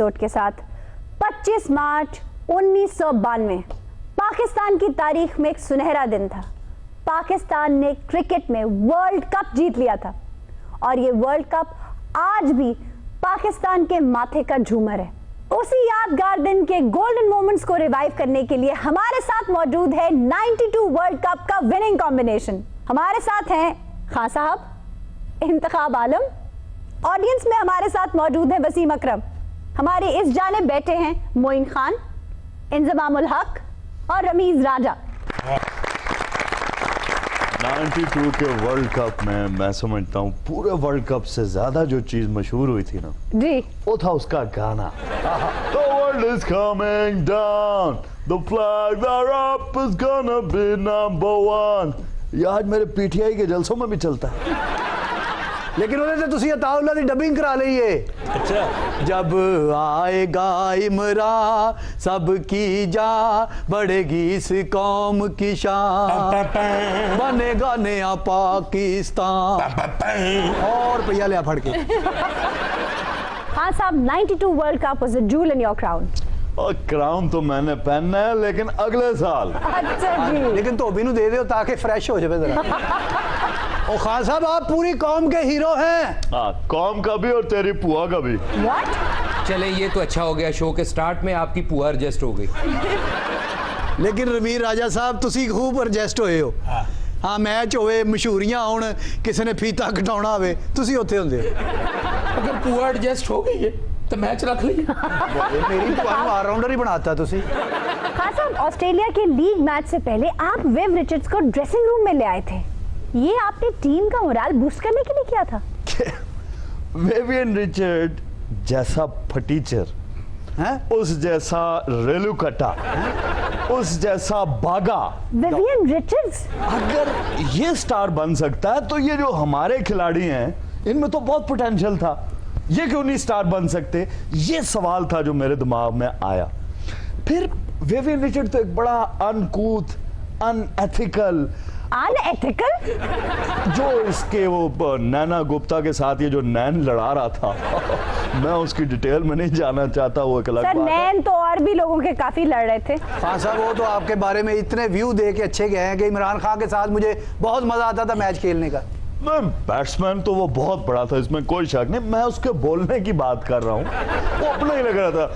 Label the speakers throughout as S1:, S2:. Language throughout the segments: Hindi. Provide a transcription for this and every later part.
S1: एपिसोड के साथ 25 मार्च 1992 पाकिस्तान की तारीख में एक सुनहरा दिन था। पाकिस्तान ने क्रिकेट में वर्ल्ड कप जीत लिया था और ये वर्ल्ड कप आज भी पाकिस्तान के माथे का झूमर है। उसी यादगार दिन के गोल्डन मोमेंट्स को रिवाइव करने के लिए हमारे साथ मौजूद है 92 वर्ल्ड कप का विनिंग कॉम्बिनेशन। हमारे साथ हैं खान साहब, इंतखाब आलम, ऑडियंस में हमारे साथ मौजूद है वसीम अकरम, हमारे इस जाने बैठे हैं मोइन खान, इंजमामुल हक और रमीज राजा।
S2: 92 के वर्ल्ड कप में मैं समझता हूँ पूरे वर्ल्ड कप से ज्यादा जो चीज मशहूर हुई थी ना
S1: जी,
S2: वो था उसका गाना The world is coming down, the flags are up, is gonna be number one। ये आज मेरे पीटीआई के जलसों में भी चलता है।
S3: लेकिन उन्हें तो तुसी अताउल्लाह दी डबिंग करा ली है।
S2: अच्छा,
S3: जब आएगा इमरान सबकी जा बढ़ेगी इस कौम की शान, बनेगा नया पाकिस्तान। और भैया लिया फड़ के।
S1: हाँ साहब, 92 world cup was a joule in your crown.
S2: और क्राउन तो मैंने पहनना है लेकिन अगले साल।
S1: अच्छा जी,
S3: लेकिन धोबी नू दे दो ताकि फ्रेश हो जाए जरा। और खान साहब आप पूरी कौम के हीरो हैं।
S2: हाँ, कौम का भी और तेरी पुआ का भी।
S1: व्हाट?
S4: चले ये तो अच्छा हो गया, शो के स्टार्ट में आपकी पुआ एडजस्ट हो गई।
S3: लेकिन रमीर राजा साहब तुसी खूब एडजस्ट होए हो। हाँ, मैच होवे, मशहूरियां आउण, किसी ने फीता कटाउणा होवे, तुसी उत्थे हुंदे हो।
S4: अगर पुआ एडजस्ट हो गई है तो मैच रख लीजिए।
S3: मेरी पुआ नू ऑलराउंडर ही बनाता तुसी।
S1: खान साहब, ऑस्ट्रेलिया के लीग मैच से पहले आप विव रिचर्ड्स को ड्रेसिंग रूम में ले आए थे। ये आपने टीम का मोराल बूस्ट करने के लिए किया था?
S2: विवियन रिचर्ड जैसा फटीचर
S3: हैं?
S2: उस जैसा रेलूकटा, उस जैसा बागा,
S1: विवियन रिचर्ड्स?
S2: अगर ये स्टार बन सकता है तो ये जो हमारे खिलाड़ी हैं इनमें तो बहुत पोटेंशियल था, ये क्यों नहीं स्टार बन सकते? ये सवाल था जो मेरे दिमाग में आया। फिर विवियन रिचर्ड तो एक बड़ा अनकूथ, अनएथिकल, जो इसके वो नैना गुप्ता के साथ ये जो नैन लड़ा रहा था मैं उसकी डिटेल में नहीं जाना चाहता, वो एक अलग
S1: सर,
S2: बात है।
S1: नैन तो और भी लोगों के काफी लड़ रहे थे।
S3: खान साहब वो तो आपके बारे में इतने व्यू दे के अच्छे गए हैं कि इमरान खान के साथ मुझे बहुत मजा आता था मैच खेलने का।
S2: बैट्समैन तो वो बहुत बड़ा था, इसमें कोई शक नहीं। मैं उसके बोलने की बात कर रहा हूँ, वो अपना ही लग रहा था।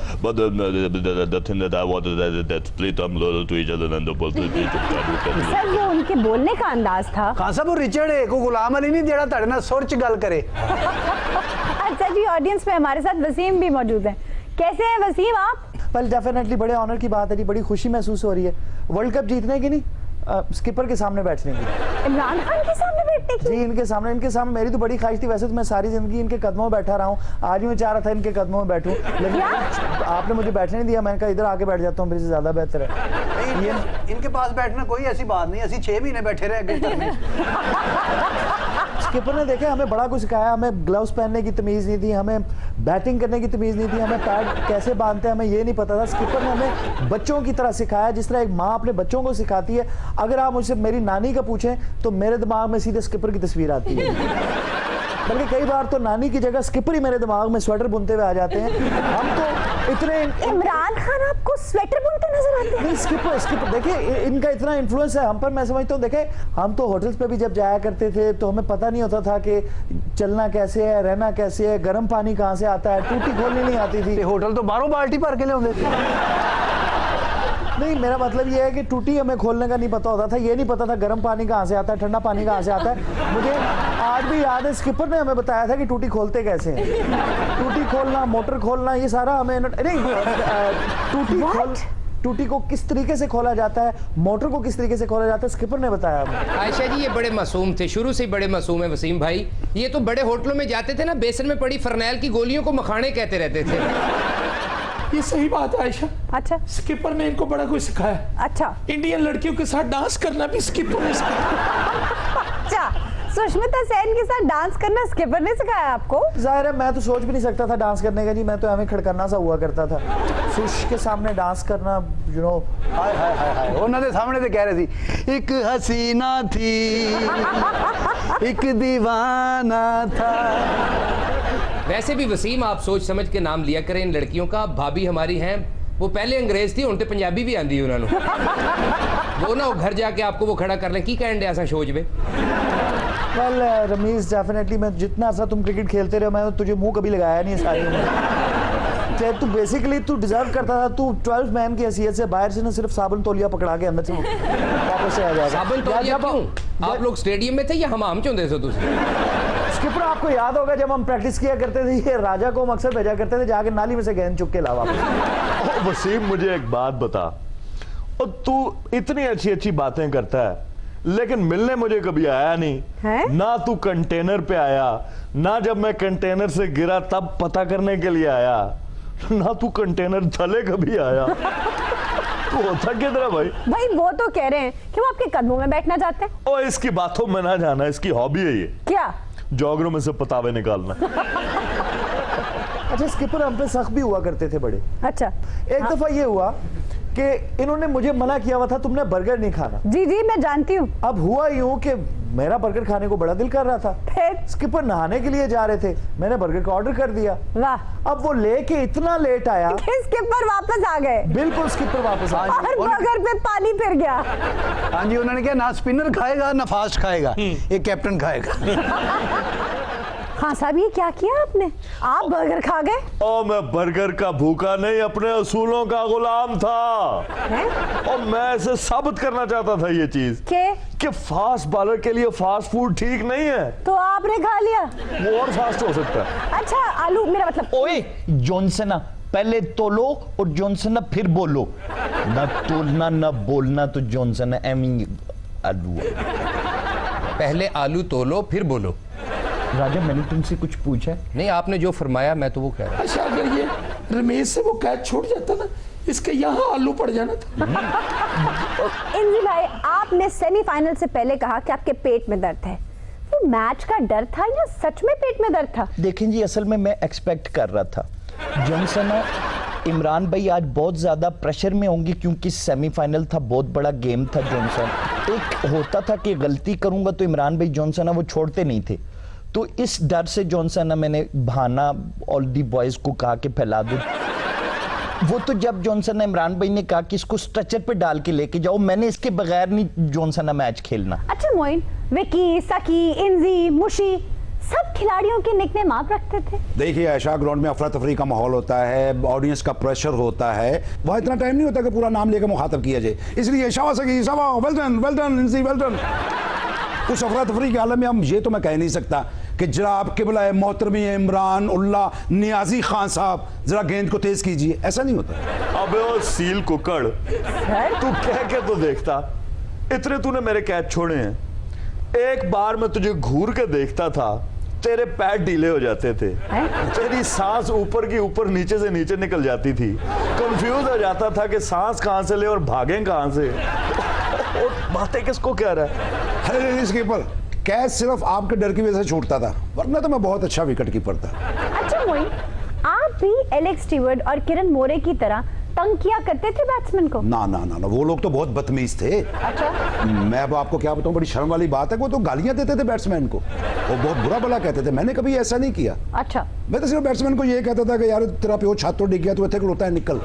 S1: सर, वो उनके बोलने का अंदाज था।
S3: खान साहब वो रिचर्ड है, को गुलाम अली नहीं जेड़ा तड़े ना सुरच गल करे।
S1: अच्छा जी, ऑडियंस में हमारे साथ वसीम भी मौजूद है। कैसे हैं वसीम आप?
S5: वेल, डेफिनेटली बड़े ऑनर की बात है जी, बड़ी खुशी महसूस हो रही है वर्ल्ड कप जीतने की, नहीं स्किपर के सामने बैठने की।
S1: इमरान खान के सामने बैठने की?
S5: जी, इनके सामने मेरी तो बड़ी ख्वाहिश थी। वैसे तो मैं सारी जिंदगी इनके कदमों में बैठा रहा हूँ, आज भी मैं चाह रहा था इनके कदमों में बैठूं, लेकिन आपने मुझे बैठने नहीं दिया। मैंने कहा इधर आके बैठ जाता हूँ, मेरे से ज्यादा बेहतर है।
S3: ये इनके पास बैठना कोई ऐसी बात नहीं, ऐसी 6 महीने बैठे रहे।
S5: स्किपर ने देखे हमें बड़ा कुछ सिखाया, हमें ग्लव्स पहनने की तमीज़ नहीं थी, हमें बैटिंग करने की तमीज़ नहीं थी, हमें पैड कैसे बांधते हैं हमें ये नहीं पता था। स्किपर ने हमें बच्चों की तरह सिखाया, जिस तरह एक माँ अपने बच्चों को सिखाती है। अगर आप मुझसे मेरी नानी का पूछें तो मेरे दिमाग में सीधे स्किपर की तस्वीर आती है। बल्कि कई बार तो नानी की जगह स्किपर ही मेरे दिमाग में स्वेटर बुनते हुए आ जाते हैं। हम तो इतने
S1: इमरान खान आपको स्वेटर बुनते नजर आते हैं?
S5: नहीं, स्किपर देखिए इनका इतना इन्फ्लुएंस है हम पर। मैं समझता हूँ, देखे हम तो होटल्स पे भी जब जाया करते थे तो हमें पता नहीं होता था कि चलना कैसे है, रहना कैसे है, गर्म पानी कहाँ से आता है, टूटी खोलनी नहीं आती थी।
S3: होटल तो बारों बाल्टी भर के ले आते थे।
S5: नहीं, मेरा मतलब ये है कि टूटी हमें खोलने का नहीं पता होता था, ये नहीं पता था गर्म पानी कहाँ से आता है, ठंडा पानी कहाँ से आता है। मुझे आज भी याद है स्किपर ने हमें बताया था कि टूटी खोलते कैसे हैं। टूटी खोलना, मोटर खोलना, ये सारा हमें नहीं, टूटी को किस तरीके से खोला जाता है, मोटर को किस तरीके से खोला जाता है, स्किपर ने बताया हमें।
S4: आयशा जी ये बड़े मासूम थे, शुरू से ही बड़े मासूम है वसीम भाई। ये तो बड़े होटलों में जाते थे ना, बेसन में पड़ी फरनैल की गोलियों को मखाने कहते रहते थे।
S6: ये सही बात है आयशा।
S1: अच्छा,
S6: स्किपर ने इनको बड़ा कुछ सिखाया।
S1: अच्छा,
S6: इंडियन लड़कियों के साथ डांस करना भी स्किपर ने सिखाया।
S1: अच्छा, सुष्मिता सेन के साथ डांस करना स्किपर ने सिखाया आपको?
S5: जाहिर है मैं तो सोच भी नहीं सकता था डांस करने का जी, मैं तो हमें खड़कना सा हुआ करता था। सुश के सामने डांस करना, यू नो।
S3: हाय हाय हाय हाय, उन्होंने सामने तो कह रही थी, एक हसीना थी, एक दीवाना था,
S4: वैसे भी वसीम, आप सोच समझ के नाम लिया करें इन लड़कियों का। भाभी हमारी हैं, वो पहले अंग्रेज थी, हुण ते पंजाबी भी आंदी उन्होंने। वो ना घर जाके आपको वो खड़ा कर लें की कहन ऐसा सोच वे।
S5: वेल रमीज, डेफिनेटली मैं जितना अर्सा तुम क्रिकेट खेलते रहे, मैं तुझे मुंह कभी लगाया नहीं सारी उम्र। तू बेसिकली तू डिजर्व करता था, तू 12 मैन की हैसियत से बाहर से ना सिर्फ साबुन तौलिया पकड़ा के अंदर से वापस से आ जाएगा।
S4: साबुन तौलिया क्यों? आप लोग स्टेडियम में थे या हमाम च हुंदे सो तुसीं?
S5: स्किपर, आपको याद होगा जब हम प्रैक्टिस किया करते थे, ये राजा को हम अक्सर भेजा करते थे जाके नाली में से गेंद चुक के ला वापस।
S2: वसीम, मुझे एक बात बता, और तू इतनी अच्छी अच्छी बातें करता है लेकिन मिलने मुझे कभी आया नहीं
S1: है?
S2: ना तू कंटेनर पे आया, ना जब मैं कंटेनर से गिरा तब पता करने के लिए आया, ना तू कंटेनर थले कभी आया। तू होता किधर है भाई?
S1: भाई वो तो कह रहे हैं कि वो आपके कदमों में बैठना चाहते हैं।
S2: ओ, इसकी बातों में ना जाना, इसकी हॉबी है ये,
S1: क्या?
S2: जॉगरों में से पतावे निकालना।
S5: अच्छा स्किपर, हम पे सख्त भी हुआ करते थे बड़े।
S1: अच्छा,
S5: एक दफा ये हुआ कि इन्होंने मुझे मना किया हुआ था तुमने बर्गर नहीं खाना।
S1: जी जी मैं जानती हूँ।
S5: अब हुआ यूं कि मेरा बर्गर खाने को बड़ा दिल कर रहा था,
S1: फिर?
S5: स्किपर नहाने के लिए जा रहे थे, मैंने बर्गर का ऑर्डर कर दिया।
S1: वाह,
S5: अब वो लेके इतना लेट आया,
S1: स्किपर वापस आ गए
S5: बिल्कुल स्किपर वापस आ
S1: और बर्गर पे पानी फिर गया।
S3: हाँ जी, उन्होंने कहा ना स्पिनर खाएगा ना फास्ट खाएगा, एक कैप्टन खाएगा।
S1: हाँ साहब, ये क्या किया आपने? आप बर्गर खा गए?
S2: ओ, मैं बर्गर का भूखा नहीं, अपने असूलों का गुलाम था।
S1: हैं?
S2: और मैं ऐसे साबित करना चाहता था ये चीज कि फास्ट बॉलर के लिए फास्ट फूड ठीक नहीं है।
S1: तो आपने खा लिया?
S2: वो और फास्ट हो सकता है।
S1: अच्छा आलू, मेरा मतलब।
S7: ओए जॉनसना, पहले तोलो और जॉनसना फिर बोलो। ना तोलना ना बोलना तो जॉनसना आलू।
S4: पहले आलू तोलो फिर बोलो।
S7: राजा, मैंने तुमसे कुछ पूछा है?
S4: नहीं, आपने जो फरमाया मैं तो वो कह रहा
S6: अच्छा, अगर ये रमेश से वो कैच छूट जाता ना, इसके यहाँ आलू पड़ जाना था।
S1: इंजी भाई, आपने सेमीफाइनल से पहले कहा कि आपके पेट में दर्द है। वो मैच का डर था या सच में पेट में दर्द था?
S7: देखें जी, असल में मैं एक्सपेक्ट कर रहा था जॉनसन इमरान भाई आज बहुत ज्यादा प्रेशर में होंगे क्योंकि सेमीफाइनल था, बहुत बड़ा गेम था। जॉनसन एक होता था कि गलती करूंगा तो इमरान भाई जॉनसन वो छोड़ते नहीं थे, तो इस डर से जॉनसन मैंने बहाना ऑल दी बॉयज को कहा कि फैला दो। वो तो जब जॉनसन इमरान भाई ने कहा कि इसको स्ट्रेचर पे डाल के लेके जाओ, मैंने इसके बगैर नहीं जॉनसन मैच खेलना।
S1: अच्छा मोइन, विकी, सकी, इंजी, मुशी सब खिलाड़ियों के निकनेम आप रखते थे?
S8: देखिए ऐशा, ग्राउंड में अफरा तफरी का माहौल होता है, ऑडियंस का प्रेशर होता है, वहाँ इतना टाइम नहीं होता कि पूरा नाम लेकर मुखातब किया जाए, इसलिए शावा सकी, Shava, well done, well done. उस अफरा तफरी के आलम में हम ये तो मैं कह नहीं सकता कि जनाब किबला मोहतरमी इमरान उल्ला नियाजी खान साहब जरा गेंद को तेज कीजिए, ऐसा नहीं होता।
S2: अबे ओ सील कुकड़, तू कह के तो देखता, इतने तूने मेरे कैच छोड़े हैं, एक बार मैं तुझे घूर के देखता था, तेरे पैर ढीले हो जाते थे, तेरी सांस ऊपर की ऊपर नीचे से नीचे निकल जाती थी, कंफ्यूज हो जाता था कि सांस कहां से ले और भागें कहां से। और बातें किसको कह रहा है?
S8: अरे स्कीपर, कैच सिर्फ आपके डर की वजह से छूटता था, वरना तो मैं बहुत अच्छा विकेट कीपर था।
S1: अच्छा मोइन, आप भी एलेक्स स्टीवर्ट और किरण मोरे की तरह तंग किया करते थे बैट्समैन को?
S8: ना ना ना ना, वो लोग तो बहुत बदतमीज थे।
S1: अच्छा,
S8: मैं अब आपको क्या बताऊं, बड़ी शर्म वाली बात है, वो तो गालियां देते थे बैट्समैन को, वो बहुत बुरा भला कहते थे, मैंने कभी ऐसा नहीं किया।
S1: अच्छा,
S8: मैं तो सिर्फ बैट्समैन को ये कहता था कि यार तेरा प्यो छत तो डिग गया, तू इतने खड़ोता है, निकल।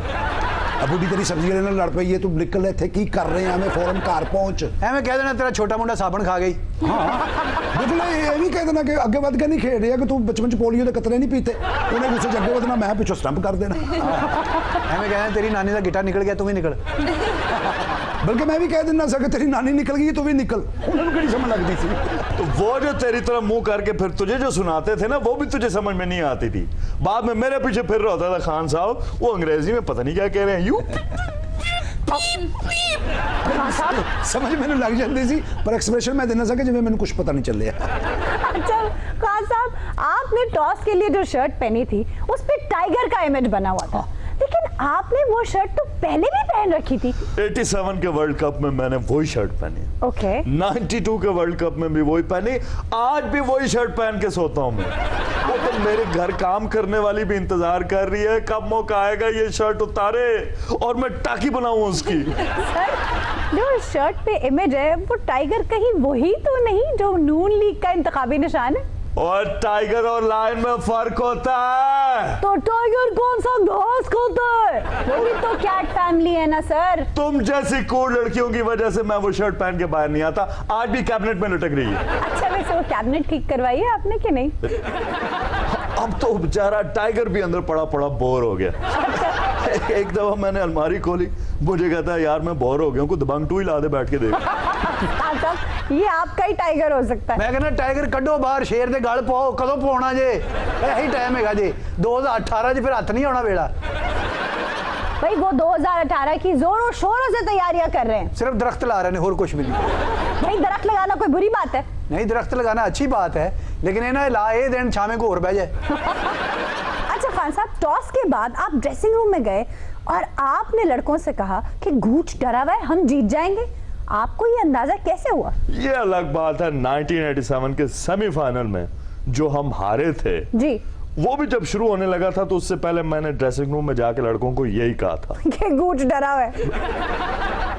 S8: अब बूढ़ी तेरी सब्जी लेने लड़ पई है, तू निकल रहे थे की कर रहे हैं, हमें फौरन कार पहुंच।
S3: ਐਵੇਂ ਕਹਿ ਦੇਣਾ ਤੇਰਾ ਛੋਟਾ ਮੁੰਡਾ ਸਾਬਣ ਖਾ ਗਈ।
S8: हाँ बिल्कुल, ये भी कह देना कि अगे बढ़ के नहीं खेल रहा कि तू बचपन च पोलियो के कतरे नहीं पीते, उन्हें गुस्से अगे बढ़ना, मैं पिछों स्टंप कर देना।
S3: ਐਵੇਂ कहना तेरी नानी का गिटार निकल गया, तू भी निकल।
S8: बल्कि मैं भी कह देना सके तेरी नानी निकल गई तू भी निकल, उन्हें कड़ी समझ लगती थी।
S2: तो वो जो तेरी तरफ मुंह करके फिर तुझे जो सुनाते थे ना, वो भी तुझे समझ में नहीं आती थी। बाद में मेरे पीछे फिर रहा होता था खान साहब, वो अंग्रेजी में पता नहीं क्या कह रहे हैं, यू
S8: समझ मैंने लग जाती थी, पर एक्सप्रेशन मैं देना सके जिसमें मैंने कुछ पता नहीं चल रहा।
S1: अच्छा खान साहब, आपने टॉस के लिए जो शर्ट पहनी थी उस पे टाइगर का इमेज बना हुआ था, लेकिन आपने वो शर्ट तो पहले भी पहन रखी थी।
S2: 87 के वर्ल्ड कप में मैंने वही शर्ट पहनी,
S1: ओके
S2: 92 के वर्ल्ड कप में भी वही पहनी, आज भी वही शर्ट पहन के सोता हूं मैं। वो तो मेरे घर काम करने वाली भी इंतजार कर रही है कब मौका आएगा ये शर्ट उतारे और मैं टाकी बनाऊं उसकी।
S1: सर, जो शर्ट पे इमेज है वो टाइगर कहीं वही तो नहीं जो नून लीग का इंतखाबी निशान है?
S2: और टाइगर और लायन में फर्क होता है।
S1: तो टाइगर कौन सा घास खाता है? वो भी तो कैट फैमिली है ना सर।
S2: तुम जैसी कूल लड़कियों की वजह से मैं वो शर्ट पहन के बाहर नहीं आता, आज भी कैबिनेट में लटक रही है।
S1: अच्छा वैसे वो कैबिनेट ठीक करवाई है आपने कि नहीं?
S2: अब तो बेचारा टाइगर भी अंदर पड़ा पड़ा बोर हो गया। एक दफा मैंने अलमारी खोली, मुझे कहता है यार मैं बोर हो गया हूं, दबंग 2 ही ला दे बैठ के देख।
S1: साहब ये आपका ही टाइगर हो सकता है।
S3: मैं कहना टाइगर कड्डो बाहर, शेर दे गल पाओ, कदों पाਉਣਾ जे? यही टाइम है जी 2018 च, फिर हथ नहीं आना बेड़ा।
S1: भाई वो 2018 की जोरों शोरों से तैयारियां कर रहे हैं।
S3: सिर्फ दरख्त ला रहे हैं और कुछ भी नहीं।
S1: भाई दरख्त लगाना कोई बुरी बात है?
S3: नहीं, दरख्त लगाना अच्छी बात है, लेकिन इन्हें ला ये दिन छावे को और बह जाए।
S1: अच्छा खान साहब, टॉस के बाद आप ड्रेसिंग रूम में गए और आपने लड़कों से कहा कि गूंच डरा हुआ है, हम जीत जाएंगे। आपको ये अंदाजा कैसे हुआ?
S2: ये अलग बात है, 1987 के सेमीफाइनल में जो हम हारे थे
S1: जी,
S2: वो भी जब शुरू होने लगा था तो उससे पहले मैंने ड्रेसिंग रूम में जाके लड़कों को यही कहा था
S1: कि गूंच डरा हुआ है।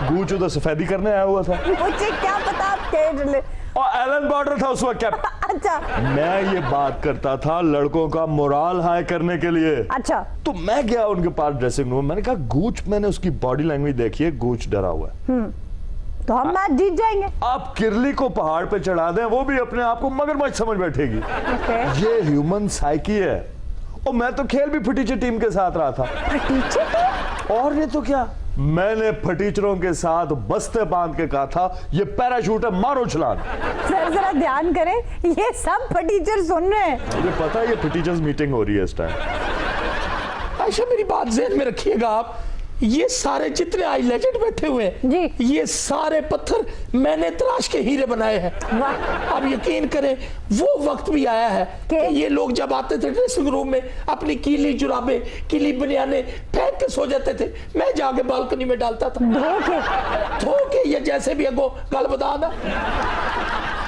S2: गूंच उधर सफेदी करने आया हुआ था
S1: मुझे क्या पता आप कह डले।
S2: और एलन बॉर्डर था उस वक्त कैप्टन।
S1: अच्छा
S2: मैं ये बात करता था लड़कों का मोराल हाई करने के लिए।
S1: अच्छा,
S2: तो मैं गया उनके पास ड्रेसिंग रूम, मैंने कहा गूंच, मैंने उसकी बॉडी लैंग्वेज देखी है, गूंच डरा हुआ है,
S1: तो हम मैच जीत जाएंगे।
S2: आप किरली को पहाड़ पे चढ़ा दें, वो भी अपने आप को मगरमच्छ समझ बैठेगी।
S1: ओके।
S2: ये ह्यूमन साइकी है। और मैं तो खेल भी फटीचर टीम के साथ रहा था।
S1: फटीचर टीम?
S2: और नहीं तो क्या, मैंने फटीचरों के साथ बस्ते बांध के कहा था ये पैराशूट है, मारो छलांग।
S1: सर जरा ध्यान करें, ये सब फटीचर सुन रहे हैं।
S2: मुझे पता है ये फटीचर्स मीटिंग हो रही है इस टाइम।
S6: आयशा मेरी बात ज़हन में रखिएगा आप, ये सारे जितने आई लेजेंड बैठे हुए हैं
S1: जी।
S6: ये सारे पत्थर मैंने तराश के हीरे बनाए हैं।
S1: वाह।
S6: अब यकीन करें वो वक्त भी आया है कि ये लोग जब आते थे ड्रेसिंग रूम में अपनी कीली जुराबे, कीली बनियाने फेंक के सो जाते थे, मैं जाके बालकनी में डालता था धो के ये जैसे भी अगो गल बता ना।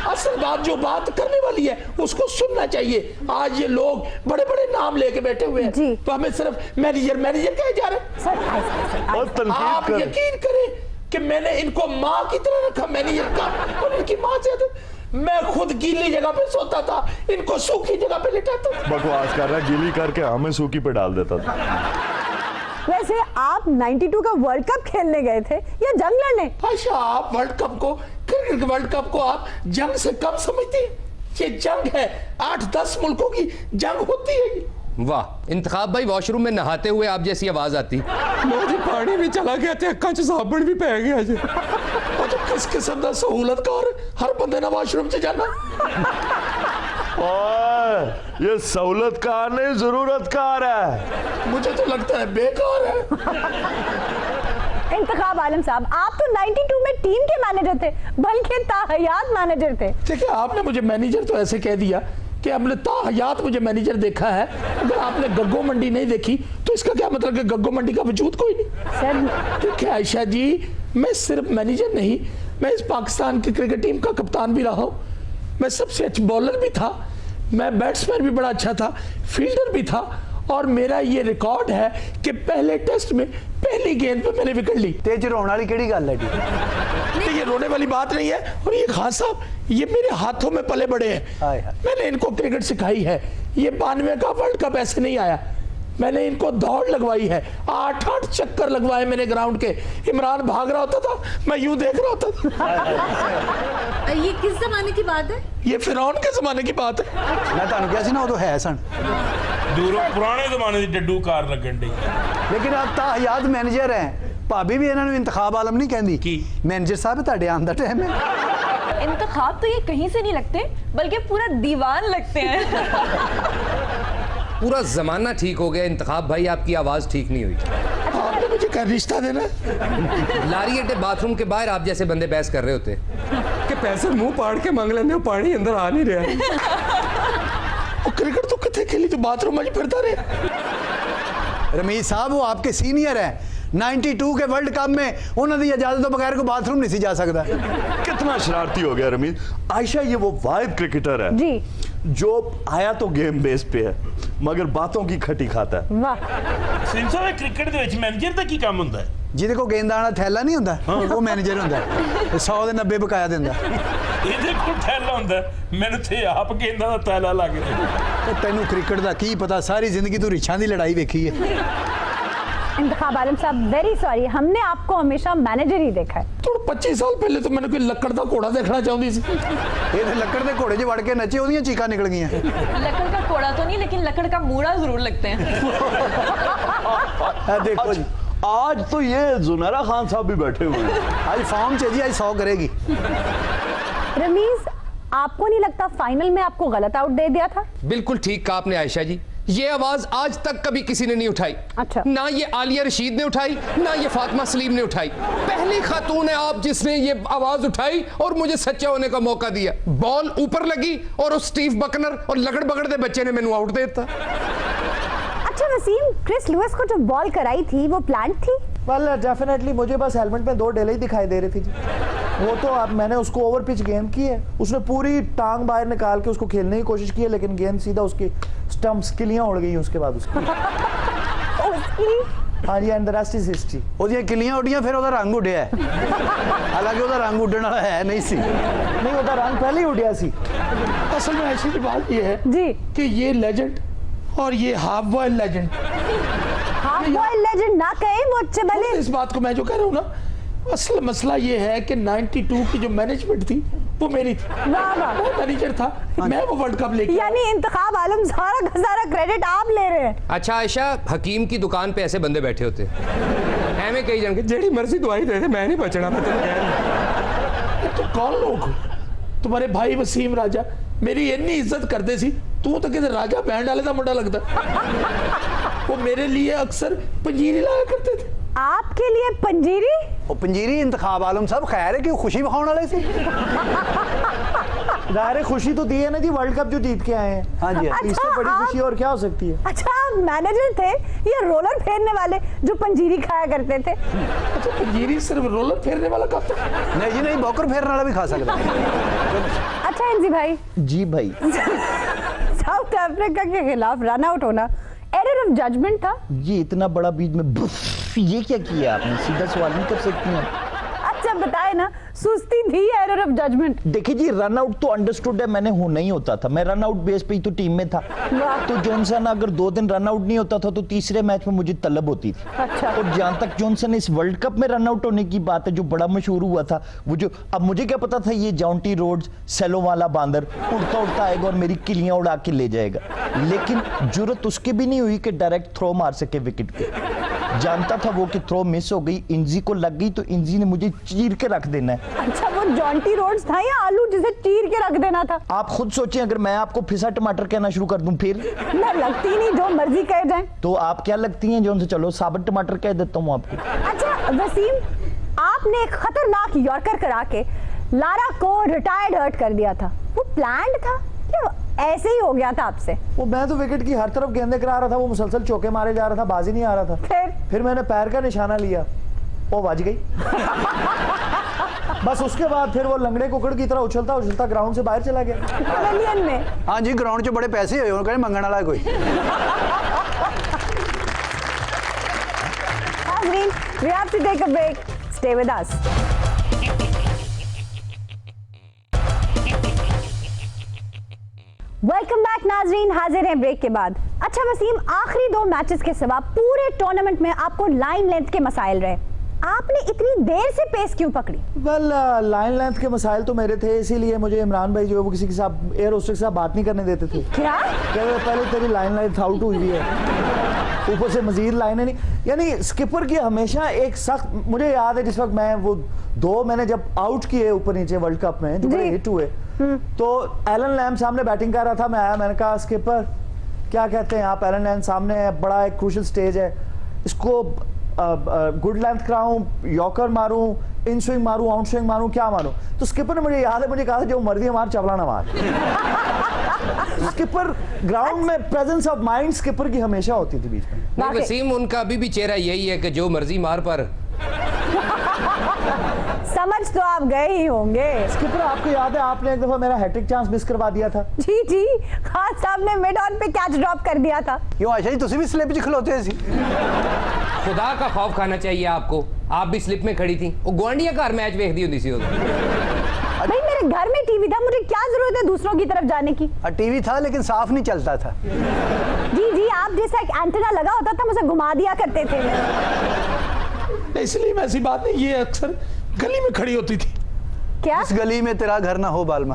S6: असल बात जो बात करने वाली है उसको सुनना चाहिए। आज ये लोग बड़े बड़े नाम लेके बैठे हुए हैं
S1: जी।
S6: तो हमें सिर्फ मैनेजर मैनेजर कहे जा रहे हैं।
S1: सर
S2: और तनकीद
S6: आप
S2: कर
S6: यकीन करें कि मैंने इनको माँ की तरह रखा, मैनेजर का, और इनकी माँ से मैं खुद गीली जगह पे सोता था, इनको सूखी जगह पे लिटाता था।
S2: बकवास कर रहा है, गीली करके हमें सूखी पे डाल देता था।
S1: वैसे आप 92 का वर्ल्ड कप खेलने गए थे या जंग लड़ने?
S6: अच्छा, आप वर्ल्ड कप को, क्रिकेट वर्ल्ड कप को आप जंग से कम समझते हैं? ये जंग है, 8-10 मुल्कों की जंग होती है।
S4: वाह इंतखाब भाई, वॉशरूम में नहाते हुए आप जैसी आवाज आती।
S6: मोदी पानी भी चला गया थे, अक्का च साबण भी पै गया जी। और तो किस किस्म का सहूलतकार हर बंदे ने वॉशरूम से जाना।
S2: और ये सहूलतकार नहीं, जरूरतकार है।
S6: मुझे तो लगता है बेकार है।
S1: इंतखाब आलम साहब, आप तो 92 में टीम के मैनेजर थे, बल्कि ताहयात मैनेजर थे।
S6: देखिए, आपने मुझे मैनेजर तो ऐसे कह दिया कि आपने ताहयात मुझे मैनेजर देखा है। अगर आपने गग्गो मंडी नहीं देखी तो इसका क्या मतलब कि गग्गो मंडी का वजूद कोई नहीं।
S1: सर
S6: देखिए आयशा जी, मैं सिर्फ मैनेजर नहीं, मैं इस पाकिस्तान की क्रिकेट टीम का कप्तान भी रहा हूँ, मैं सबसे अच्छा बॉलर भी था, मैं बैट्समैन भी बड़ा अच्छा था, फील्डर भी था, और मेरा ये रिकॉर्ड है कि पहले टेस्ट में पहली गेंद पे मैंने विकेट ली।
S3: तेज रोने वाली केड़ी गल है जी?
S6: नहीं, ये रोने वाली बात नहीं है। और ये खान साहब, ये मेरे हाथों में पले बड़े हैं,
S3: हाय हाय।
S6: मैंने इनको क्रिकेट सिखाई है। ये 92 का वर्ल्ड कप ऐसे नहीं आया, मैंने इनको दौड़ लगवाई है, 8-8 चक्कर लगवाए मैंने ग्राउंड के। इमरान भाग रहा होता था, मैं यूं देख रहा होता था।
S9: ये किस जमाने की बात है?
S6: ये फिरौन के जमाने की बात है।
S3: मैं ਤੁਹਾਨੂੰ ਕਿਹਾ ਸੀ ਨਾ ਉਦੋਂ ਹੈ ਸਨ,
S10: दूरों पुराने जमाने की डड्डू कार लगन डी।
S3: लेकिन अब ताहयात मैनेजर हैं। भाभी भी ਇਹਨਾਂ ਨੂੰ इंतखाब आलम नहीं कहती, मैनेजर साहब ਤੁਹਾਡੇ आने का टाइम है।
S9: इंतखाब तो ये कहीं से नहीं लगते, बल्कि पूरा दीवान लगते हैं।
S4: पूरा जमाना ठीक हो गया इंतखाब भाई, आपकी आवाज ठीक नहीं हुई।
S6: आपने मुझे क्या रिश्ता देना है?
S4: लारी अड्डे बाथरूम के बाहर आप जैसे बंदे बहस कर रहे होते
S6: कि पैसे मुंह पाड़ के मांग लेंगे, पानी अंदर आ नहीं रहा। और क्रिकेट तो कितने खेली तो बाथरूम में फिरता रहे।
S3: रमीज साहब वो आपके सीनियर हैं, 92 के वर्ल्ड कप में उन्होंने इजाजत तो बगैर को बाथरूम नहीं सी जा सकता।
S2: कितना शरारती हो गया रमीज। आयशा ये वो वाहिद क्रिकेटर है
S1: जी
S2: जो आया तो गेम बेस पे है मगर बातों की खटी खाता है।
S1: वाह।
S10: ਸਿੰਘ ਸਾਹਿਬ ਇਹ ਕ੍ਰਿਕਟ ਦੇ ਵਿੱਚ ਮੈਨੇਜਰ ਦਾ ਕੀ ਕੰਮ ਹੁੰਦਾ ਹੈ?
S3: ਜਿਹਦੇ ਕੋ ਗੇਂਦਾਂ ਵਾਲਾ ਥੈਲਾ ਨਹੀਂ ਹੁੰਦਾ ਉਹ ਮੈਨੇਜਰ ਹੁੰਦਾ, 100 ਦੇ 90 ਬਕਾਇਆ ਦਿੰਦਾ।
S10: ਇਹਦੇ ਕੋਲ ਥੈਲਾ ਹੁੰਦਾ, ਮੈਨੂੰ ਤੇ ਆਪ ਕਹਿੰਦਾ ਦਾ ਥੈਲਾ ਲੱਗ ਰਿਹਾ।
S3: ਤੇ ਤੈਨੂੰ ਕ੍ਰਿਕਟ ਦਾ ਕੀ ਪਤਾ, ਸਾਰੀ ਜ਼ਿੰਦਗੀ ਤੂੰ ਰਿਛਾਂ ਦੀ ਲੜਾਈ ਵੇਖੀ ਹੈ।
S1: इंतखाब आलम साहब वेरी सॉरी, हमने आपको हमेशा मैनेजर ही देखा है।
S6: तो 25 साल पहले तो मैंने कोई लकड़ का घोड़ा देखना चाहती सी।
S3: ਇਹ ਤੇ ਲੱਕੜ ਦੇ ਘੋੜੇ 'ਚ ਵੜ ਕੇ ਨੱਚੇ, ਉਹਦੀਆਂ ਚੀਕਾਂ ਨਿਕਲ ਗਈਆਂ।
S9: लकड़ का कोड़ा तो नहीं, लेकिन लकड़ का मूड़ा जरूर लगते हैं।
S3: देखो जी,
S2: आज तो ये जुनैरा खान साहब भी बैठे हुए हैं।
S3: आज फॉर्म च जी, आज 100 करेगी।
S1: रमीज, आपको नहीं लगता फाइनल में आपको गलत आउट दे दिया था?
S4: बिल्कुल ठीक कहा आपने आयशा जी, ये आवाज आज तक कभी किसी ने नहीं उठाई।
S1: अच्छा।
S4: ना ये आलिया रशीद ने उठाई, ना ये फातिमा सलीम ने उठाई। पहली खातून है आप जिसने ये आवाज उठाई और मुझे सच्चा होने का मौका दिया। बॉल ऊपर लगी और उस स्टीव बकनर और लगड़ बगड़ दे बच्चे ने मैनू आउट दे दिता।
S1: अच्छा वसीम, क्रिस लुइस को जो बॉल कराई थी वो प्लान थी?
S5: वेल डेफिनेटली मुझे बस हेलमेट में 2 डेले ही दिखाई दे रही थी जी। वो तो अब मैंने उसको ओवर पिच गेंद की है, उसने पूरी टांग बाहर निकाल के उसको खेलने की कोशिश की है, लेकिन गेंद सीधा उसकी स्टंप्स किलियां उड़ गई उसके बाद उसकी। हाँ जी, and the rest is history.
S3: ਉਹਦੀਆਂ ਕਿੱਲੀਆਂ ਉੱਡੀਆਂ, ਫਿਰ ਉਹਦਾ ਰੰਗ ਉੱਡਿਆ। ਹਾਲਾਂਕਿ ਉਹਦਾ ਰੰਗ ਉੱਡਣ वाला है नहीं सी।
S5: नहीं होता, रंग पहले ही उड़िया सी।
S6: असल में ऐसी बात ये है
S1: जी
S6: कि ये लेजेंड और ये half boil legend,
S1: half boil legend ना कहे मुझसे भले।
S6: इस बात को मैं जो कह रहा हूँ ना, असल मसला ये है कि 92 की जो मैनेजमेंट थी वो मेरी थी।
S1: वाह वाह,
S6: वो मैनेजर था, मैं वो वर्ल्ड कप लेके
S1: यानी इंतखाब आलम सारा का सारा क्रेडिट आप ले रहे हैं।
S4: अच्छा आयशा, हकीम की दुकान पे ऐसे बंदे बैठे होते एवें कई जन के जेड़ी मर्जी दवाई दे दे, मैं नहीं बचना, मैं तेन कह रहा।
S6: तो कौन लोग तुम्हारे भाई वसीम राजा मेरी इन्नी इज्जत करते सी, तू तो किसी राजा बैंड वाले का मुंडा लगता। वो मेरे लिए अक्सर पंजीरी लाया करते थे।
S1: आपके लिए पंजीरी?
S3: ਉਹ ਪੰਜੀਰੀ इंतखाब आलम साहब खैर है कि खुशी विखाने वाले सी।
S5: दायरे खुशी तो दी है ना जी, वर्ल्ड कप जो जीत के आए हैं।
S3: हाँ जी,
S1: अच्छा,
S5: इससे बड़ी
S1: आप-
S5: खुशी और क्या हो सकती है?
S1: अच्छा आप मैनेजर थे या रोलर फेरने वाले जो पंजीरी खाया करते थे?
S6: अच्छा, पंजीरी सिर्फ रोलर फेरने वाला काम था?
S3: नहीं जी नहीं, बॉकर फेरने वाला भी खा सकता है।
S1: अच्छा एनजी भाई,
S7: जी भाई।
S1: साउथ अफ्रीका के खिलाफ रन आउट होना एरर ऑफ जजमेंट था?
S7: ये इतना बड़ा बीच में ये क्या किया आपने? सीधा सवाल नहीं कर सकती हैं।
S1: अच्छा बताए ना, सुस्ती थी एरर ऑफ जजमेंट?
S7: देखिए जी, रन आउट तो अंडरस्टूड है, मैंने होना ही होता था, मैं रन आउट बेस पे ही तो टीम में था।
S1: वाह।
S7: तो जॉनसन अगर 2 दिन रन आउट नहीं होता था तो तीसरे मैच में मुझे तलब होती थी।
S1: अच्छा।
S7: और जहां तक जॉनसन इस वर्ल्ड कप में रन आउट होने की बात है, जो बड़ा मशहूर हुआ था, वो जो अब मुझे क्या पता था ये जॉन्टी रोड्स सेलो वाला बांदर उड़ता उड़ता आएगा और मेरी किलियां उड़ा के ले जाएगा, लेकिन जरूरत उसकी भी नहीं हुई कि डायरेक्ट थ्रो मार सके विकेट पे। जानता था वो कि थ्रो मिस हो गई, इंजी को लग गई तो इंजी ने मुझे चीर के रख देना है।
S1: अच्छा वो जॉन्टी रोड्स था या आलू जिसे चीर के रख देना था?
S7: आप खुद सोचें, अगर मैं आपको फिसा टमाटर कहना शुरू कर दूं फिर?
S1: मैं लगती नहीं, जो मर्जी कह जाए।
S7: तो आप क्या लगती हैं? जो उनसे चलो साबित टमाटर कह देता हूं आपको।
S1: अच्छा वसीम, आपने एक खतरनाक यॉर्कर करा के लारा को रिटायर्ड हर्ट कर दिया था, वो प्लान्ड था या ऐसे ही हो गया था आपसे?
S5: वो मैं तो विकेट की हर तरफ गेंदें करा रहा था, वो मुसलसल चौके मारे जा रहा था, बाजी नहीं आ रहा था। फिर मैंने पैर का निशाना लिया, वो बज गई। बस उसके बाद फिर वो लंगड़े कुकड़ की तरह उछलता उछलता ग्राउंड से बाहर चला गया।
S1: पवेलियन में?
S3: हाँ जी, ग्राउंड 'ਚ बड़े पैसे होए, उन्होंने कहे मंगण वाला है कोई।
S1: Nazreen, we have to take a break. Stay with us. Welcome back नाजरीन, हाजिर हैं ब्रेक के बाद। अच्छा वसीम, आखिरी 2 मैचेस के सिवा पूरे टूर्नामेंट में आपको लाइन लेंथ के मसाइल रहे, आपने इतनी देर से पेस क्यों पकड़ी?
S5: वेल लाइन लेंथ के मसाइल तो मेरे थे, इसीलिए मुझे इमरान भाई जो है वो किसी के साथ एयर होस्टेस के साथ बात नहीं करने देते थे।
S1: क्या?
S5: पहले तेरी लाइन लेंथ आउट हुई है, ऊपर से मजीद लाइनें नहीं। यानी स्किपर की हमेशा एक सख्त, मुझे याद है जिस वक्त मैं वो 2 मैंने जब आउट किए ऊपर नीचे वर्ल्ड कप में जो बड़े हिट हुए, तो एलन लैम सामने बैटिंग कर रहा था, मैं आया, मैंने कहा स्किपर क्या कहते हैं आप, एलन लैम सामने है, बड़ा एक क्रूशियल स्टेज है, इसको गुड लेंथ कराऊं, यॉर्कर मारूं, इन स्विंग मारूं, आउट स्विंग मारूं, क्या मारूं? तो स्किपर ने मुझे याद है, मुझे कहा था जो मर्जी हमारा चपला ना मार। स्किपर ग्राउंड में प्रेजेंस ऑफ माइंड स्किपर की हमेशा होती थी बीच में।
S4: नहीं वसीम, उनका अभी भी चेहरा यही है कि जो मर्जी मार, पर
S1: समझ तो आप गए ही होंगे।
S5: स्किपर आपको याद है आपने एक दफा मेरा हैट्रिक चांस मिस करवा दिया था।
S1: जी जी, खान साहब ने मिड ऑन पे कैच ड्रॉप कर दिया था।
S3: क्यों आशा जी, तुसी भी स्लिप 'ਚ खलोते सी?
S4: खुदा का खौफ खाना चाहिए आपको, आप भी स्लिप में खड़ी थी, वो गुआंढिया घर मैच वेखदी हुंदी सी उदों।
S1: भाई मेरे घर में टीवी था, मुझे क्या जरूरत है दूसरों की तरफ जाने की।
S3: टीवी था लेकिन साफ नहीं चलता था।
S1: जी आप जैसा एक एंटेना लगा होता था, मुझे घुमा दिया करते थे।
S6: इसलिए ऐसी बात नहीं, ये अक्सर गली में खड़ी होती थी।
S1: क्या?
S3: इस गली में तेरा घर ना हो बालमा।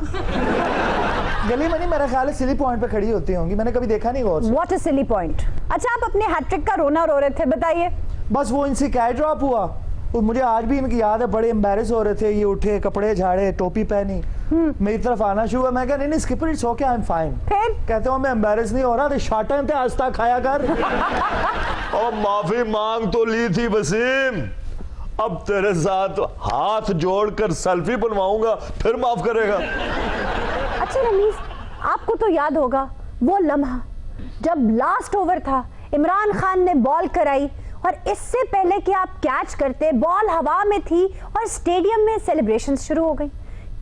S5: गली में नहीं, मेरा ख्याल है सिली पॉइंट पे खड़ी होती होंगी, मैंने कभी देखा नहीं गौर से।
S1: What is silly point? अच्छा आप अपने हैट्रिक का रोना रो रहे थे, बताइए।
S5: बस वो इनसे क्या ड्रॉप हुआ, वो मुझे आज भी इनकी याद है, बड़े एम्बैरेस हो रहे थे, ये उठे, कपड़े झाड़े, टोपी पहनी, मेरी तरफ आना शुरू हुआ। मैं कहा नहीं skipper it's okay, I am fine.
S1: फिर
S5: कहते हो मैं एम्बैरेस नहीं हो रहा, तो शाटन थे आज तक खाया कर।
S2: और माफी मांग तो ली थी वसीम, अब तेरे साथ हाथ जोड़कर सेल्फी बनवाऊंगा, फिर माफ करेगा।
S1: अच्छा रमीज, आपको तो याद होगा वो लम्हा जब लास्ट ओवर था, इमरान खान ने बॉल कराई और इससे पहले कि आप कैच करते, बॉल हवा में थी और स्टेडियम में सेलिब्रेशन शुरू हो गई।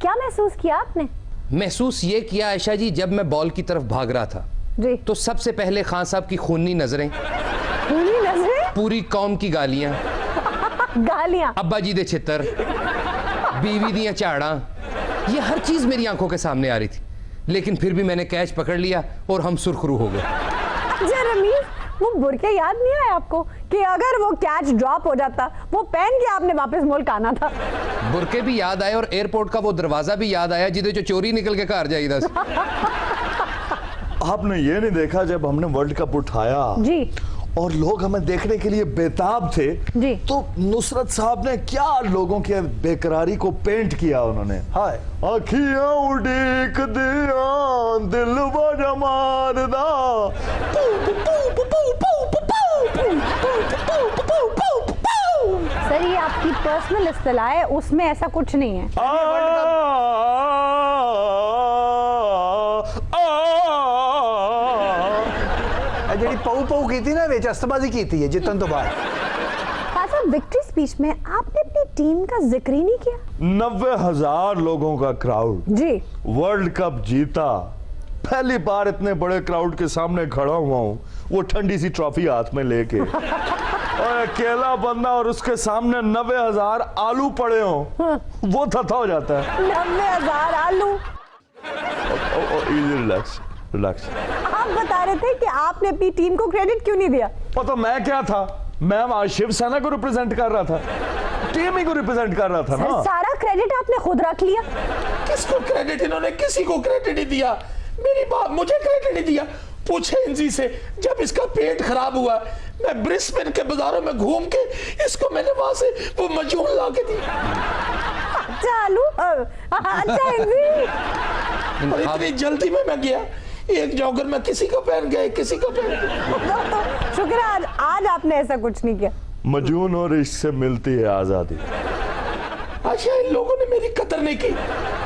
S1: क्या महसूस किया आपने?
S4: महसूस ये किया आयशा जी, जब मैं बॉल की तरफ भाग रहा था
S1: जी,
S4: तो सबसे पहले खान साहब की खूनी नजरें,
S1: खूनी नजरें,
S4: पूरी कौम की गालियां,
S1: गालियां,
S4: अब्बा जी दे छितर, बीवी दियां झाड़ा, ये हर चीज मेरी आंखों के सामने आ रही थी। लेकिन फिर भी मैंने कैच पकड़ लिया और हम सुरखरू हो गए।
S1: अच्छा रमीज, वो बुरके याद नहीं आया आपको कि अगर वो कैच ड्रॉप हो जाता, वो पहन के आपने वापस मुल्क आना था?
S4: बुरके भी याद आए और एयरपोर्ट का वो दरवाजा भी याद आया जिदे जो चोरी निकल के घर जाइदा।
S2: आपने ये नहीं देखा जब हमने वर्ल्ड कप उठाया
S1: जी
S2: और लोग हमें देखने के लिए बेताब थे
S1: जी,
S2: तो नुसरत साहब ने क्या लोगों के बेकरारी को पेंट किया उन्होंने।
S3: हाय
S2: अखियां उड़ीक दिया दिल बजा मारदा।
S1: सर ये आपकी पर्सनल इस्तिलाह है, उसमें ऐसा कुछ नहीं है।
S3: ਜਿਹੜੀ ਪਾਉ ਪਾਉ ਕੀਤੀ ਨਾ ਵਿੱਚ ਅਸਤਬਾਜ਼ੀ ਕੀਤੀ ਹੈ ਜਿੱਤਣ ਤੋਂ ਬਾਅਦ।
S1: खासा विक्ट्री स्पीच में आपने अपनी टीम का जिक्र ही नहीं किया।
S2: 90,000 लोगों का क्राउड
S1: जी,
S2: वर्ल्ड कप जीता, पहली बार इतने बड़े क्राउड के सामने खड़ा हुआ हूँ, वो ठंडी सी ट्रॉफी हाथ में लेके और अकेला बंदा और उसके सामने 90,000 आलू पड़े हों, वो थथा हो जाता है।
S1: 90,000 आलू।
S2: Relax relax.
S1: आप बता रहे थे कि आपने अपनी टीम को क्रेडिट क्यों नहीं दिया?
S2: पता मैं क्या था, मैं वहां शिवसेना को रिप्रेजेंट कर रहा था, टीम ही को रिप्रेजेंट कर रहा था ना।
S1: सारा क्रेडिट आपने खुद रख लिया।
S6: किसको क्रेडिट? इन्होंने किसी को क्रेडिट नहीं दिया, मेरी बात, मुझे क्रेडिट नहीं दिया। पूछे इनजी से, जब इसका पेट खराब हुआ मैं ब्रिस्बेन के बाजारों में घूम के इसको मैंने वहां से वो मजून ला के दी।
S1: अच्छा आलू, अच्छा इनजी।
S6: और इतनी जल्दी में मैं गया, एक जॉगर मैं किसी को पहन गया, किसी को पहन गया।
S1: शुक्र है आज आपने ऐसा कुछ नहीं किया।
S2: मजून और इश्क से मिलती है आजादी।
S6: अच्छा इन लोगों ने मेरी कदर नहीं की,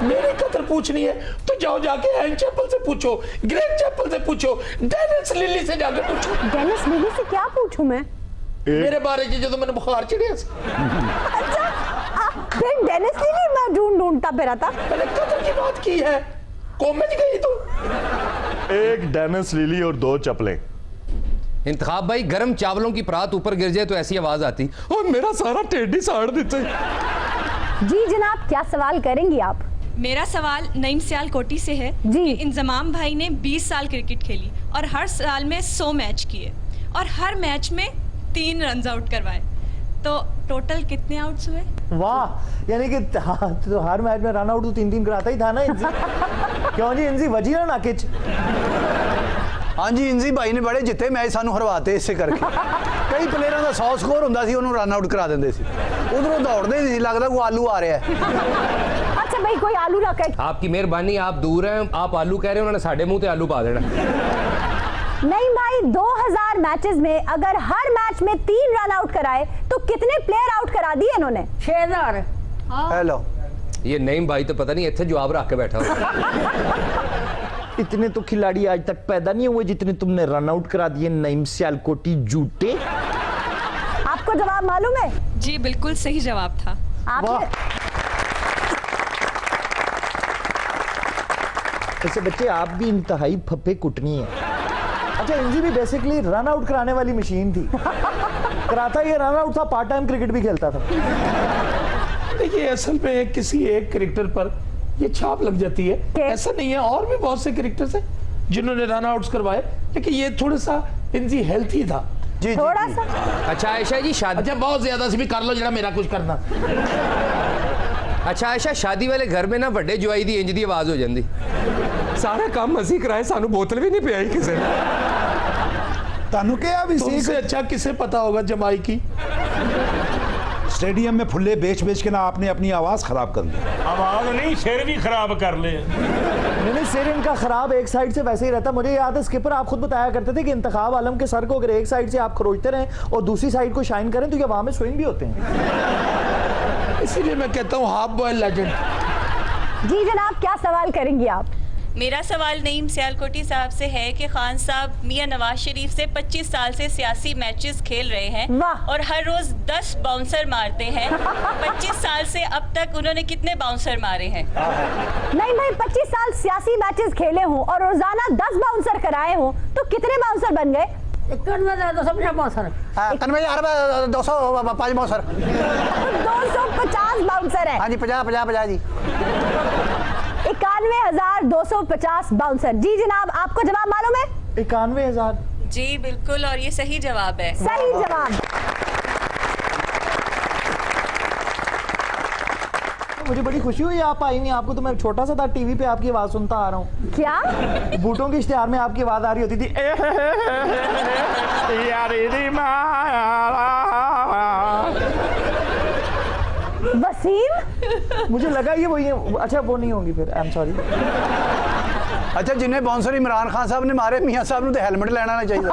S6: मेरी कदर पूछनी है तो जाओ जाके एन चैपल से पूछो, ग्रेग चैपल से पूछो, डेनिस लिली से जाके पूछो।
S1: डेनिस लिली से क्या पूछूं मैं?
S6: मेरे बारे में जो मैंने बुखार चढ़िया।
S1: अच्छा फिर डेनिस लिली मैं ढूंढता फिरा था।
S6: मैंने कदर की बात की है, कॉमेडी गई तो
S2: एक डेनिस लिली और 2 चप्पलें।
S4: इंतखाब भाई, गर्म चावलों की परात ऊपर गिर जाए तो ऐसी आवाज आती और मेरा सारा टेढ़ी साड़ देते।
S1: जी जनाब, क्या सवाल करेंगी आप?
S9: मेरा सवाल नईम सियाल कोटी से है
S1: जी।
S9: कि इंजमाम भाई ने 20 साल क्रिकेट खेली और हर साल में 100 मैच किए और हर मैच में 3 रन आउट करवाए, तो टोटल कितने आउट्स हुए?
S5: वाह, यानी कि तो हर मैच में रन आउट तो 3-3 कराता ही था ना इंजी। क्यों जी इंजी वजी ना नाकिच।
S3: हाँ जी इंजी भाई ने बड़े जिते मैच सानू हरवाते इसे करके। कई प्लेयरों का 100 स्कोर ਹੁੰਦਾ ਸੀ, ਉਹਨੂੰ ਰਨ ਆਊਟ ਕਰਾ ਦਿੰਦੇ ਸੀ, ਉਧਰੋਂ ਦੌੜਦੇ ਨਹੀਂ ਸੀ, ਲੱਗਦਾ ਕੋਈ ਆਲੂ ਆ ਰਿਹਾ ਹੈ।
S1: अच्छा भाई कोई आलू रखा है?
S4: आपकी मेहरबानी, आप दूर हैं, आप आलू कह रहे हैं, उन्होंने साढ़े मुंह ते आलू पा देना।
S1: नहीं भाई, 2000 मैचेस में अगर हर मैच में 3 रन आउट कराए तो कितने प्लेयर आउट करा दिए इन्होंने? 6000।
S3: हेलो
S4: ये नईम भाई तो पता नहीं इतने जवाब रख के बैठा हो।
S7: इतने तो खिलाड़ी आज तक पैदा नहीं हुए जितने तुमने रन आउट करा दिए नईम सियालकोटी झूठे।
S1: आपको जवाब मालूम है?
S9: जी बिल्कुल सही जवाब था।
S1: आपने
S7: ऐसे बच्चे आप भी इंतहाई फप्पे कुटनी है।
S5: अच्छा इंजी भी बेसिकली रन आउट कराने वाली मशीन थी। कराता ये रन आउट था, पार्ट टाइम क्रिकेट भी खेलता था।
S6: देखिए असल में किसी एक क्रिकेटर पर ये छाप लग जाती है। ऐसा नहीं है, और भी बहुत से क्रिकेटर्स हैं जिन्होंने रन आउट्स करवाए, लेकिन ये थोड़ा सा इनकी हेल्थी था।
S3: जी
S1: थोड़ा सा।
S4: अच्छा आयशा जी शादी,
S6: अच्छा बहुत ज्यादा से भी कर लो जरा मेरा कुछ करना।
S4: अच्छा आयशा शादी वाले घर में ना ਵੱਡੇ ਜਵਾਈ ਦੀ ਇੰਜ ਦੀ ਆਵਾਜ਼ ਹੋ ਜਾਂਦੀ, ਸਾਰਾ ਕੰਮ ਅਸੀਂ ਕਰਾਏ, ਸਾਨੂੰ ਬੋਤਲ ਵੀ ਨਹੀਂ ਪਿਆਈ ਕਿਸੇ ਨੇ।
S8: तानू क्या भी
S6: तुमसे अच्छा किसे पता होगा जमाई की।
S8: स्टेडियम में फुल्ले बेच बेच के ना आपने अपनी आवाज खराब कर ली।
S10: आवाज नहीं, सिर भी खराब कर ले।
S5: नहीं, सिर इनका खराब एक साइड से वैसे ही रहता। मुझे याद है स्किपर आप खुद बताया करते थे कि इंतखाब आलम के सर को अगर एक साइड से आप खरोचते रहें और दूसरी साइड को शाइन करें तो ये वहां में स्विंग भी होते हैं।
S6: इसीलिए मैं कहता हूँ हाफ बॉयल लेजेंड।
S1: जी जनाब, क्या सवाल करेंगी आप?
S9: मेरा सवाल नईम सियालकोटी साहब से है कि खान साहब मियां नवाज शरीफ से 25 साल से सियासी मैचेस खेल रहे हैं
S1: वाह।
S9: और हर रोज 10 बाउंसर मारते हैं। 25 साल से अब तक उन्होंने कितने बाउंसर मारे हैं?
S1: नहीं भाई, 25 साल सियासी मैचेस खेले हूँ और रोजाना 10 बाउंसर कराए हूँ तो कितने बाउंसर बन गए?
S3: 250 बाउंसर।
S1: 250 बाउंसर है।
S3: हाँ जी, 50 जी।
S1: 91,250 बाउंसर। जी जनाब, आपको जवाब मालूम है?
S5: 91,000।
S9: जी बिल्कुल, और ये सही जवाब है।
S1: सही जवाब।
S5: मुझे बड़ी खुशी हुई आप आई नहीं। आपको तो मैं छोटा सा था, टीवी पे आपकी आवाज सुनता आ रहा हूँ।
S1: क्या?
S5: बूटों के इश्तिहार में आपकी आवाज आ रही होती थी।
S1: वसीम?
S5: मुझे लगा ये वही है। अच्छा वो नहीं होगी फिर, आई एम सॉरी।
S3: अच्छा, जिन्हें बाउंसर इमरान खान साहब ने मारे, मियां साहब ने तो हेलमेट लेना चाहिए।